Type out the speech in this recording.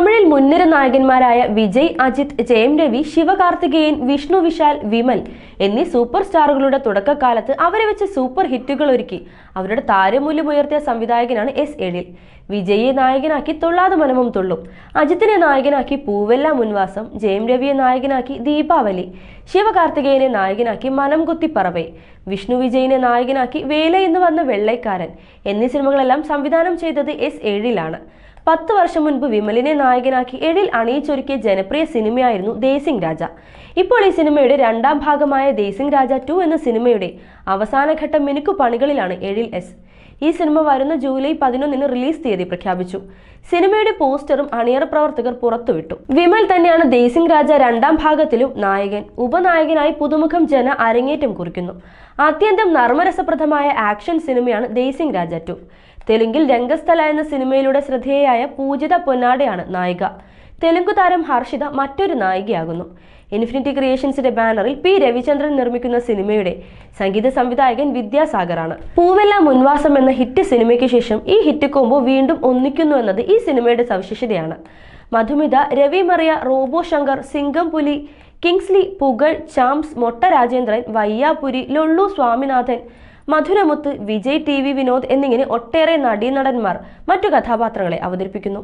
തമിഴിൽ മുൻനിര നായകന്മാരായ വിജയ്, അജിത്, ജയം രവി, ശിവകാർത്തികേയൻ, വിഷ്ണു വിശാൽ, വിമൽ എന്നീ സൂപ്പർ സ്റ്റാറുകളുടെ തുടക്കകാലത്ത് അവരെ വെച്ച് സൂപ്പർ ഹിറ്റുകൾ ഒരുക്കി അവരുടെ താരമൂല്യം ഉയർത്തിയ സംവിധായകനാണ് എസ് എഴിൽ. വിജയിയെ നായകനാക്കി തൊള്ളാതെ മനവും തുള്ളും, അജിത്തിനെ നായകനാക്കി പൂവെല്ലാം മുൻവാസം, ജയം രവിയെ നായകനാക്കി ദീപാവലി, ശിവകാർത്തികേയനെ നായകനാക്കി മനം കുത്തി പറവേ, വിഷ്ണു വിജയിനെ നായകനാക്കി വേല എന്ന് വന്ന വെള്ളൈക്കാരൻ എന്നീ സിനിമകളെല്ലാം സംവിധാനം ചെയ്തത് എസ് എഴിലാണ്. 10 വർഷം മുൻപ് വിമലിനെ നായകനാക്കി എഴിൽ അണിയിച്ചൊരുക്കിയ ജനപ്രിയ സിനിമയായിരുന്നു ദേശിംഗ് രാജ. ഇപ്പോൾ ഈ സിനിമയുടെ രണ്ടാം ഭാഗമായ ദേശിംഗ് രാജ 2 എന്ന സിനിമയുടെ അവസാനഘട്ട മിനുക്കു പണികളിലാണ് എഴിൽ എസ്. ഈ സിനിമ വരുന്ന ജൂലൈ 11 റിലീസ് തീയതി പ്രഖ്യാപിച്ചു. സിനിമയുടെ പോസ്റ്ററും അണിയറ പ്രവർത്തകർ പുറത്തുവിട്ടു. വിമൽ തന്നെയാണ് ദേശിംഗ് രാജ രണ്ടാം ഭാഗത്തിലും നായകൻ. ഉപനായകനായി പുതുമുഖം ജന അരങ്ങേറ്റം കുറിക്കുന്നു. അത്യന്തം നർമ്മരസപ്രദമായ ആക്ഷൻ സിനിമയാണ് ദേശിംഗ് രാജ 2. തെലുങ്കിൽ രംഗസ്ഥല എന്ന സിനിമയിലൂടെ ശ്രദ്ധേയയായ പൂജിത പൊന്നാടയാണ് നായിക. തെലുങ്കു താരം ഹർഷിത മറ്റൊരു നായികയാകുന്നു. ഇൻഫിനിറ്റി ക്രിയേഷൻസിന്റെ ബാനറിൽ പി രവിചന്ദ്രൻ നിർമ്മിക്കുന്ന സിനിമയുടെ സംഗീത സംവിധായകൻ വിദ്യാസാഗറാണ്. പൂവെല്ലാം മുൻവാസം എന്ന ഹിറ്റ് സിനിമയ്ക്ക് ശേഷം ഈ ഹിറ്റ് കോംബോ വീണ്ടും ഒന്നിക്കുന്നു എന്നത് ഈ സിനിമയുടെ സവിശേഷതയാണ്. മധുമിത, രവി മറിയ, റോബോ ശങ്കർ, സിംഗം പുലി, കിങ്സ്ലി, പുകൾ, ചാംസ്, മൊട്ട രാജേന്ദ്രൻ, വയ്യാപുരി, ലൊള്ളു സ്വാമിനാഥൻ, മധുരമുത്ത്, വിജയ്, ടി വി വിനോദ് എന്നിങ്ങനെ ഒട്ടേറെ നടീനടന്മാർ മറ്റു കഥാപാത്രങ്ങളെ അവതരിപ്പിക്കുന്നു.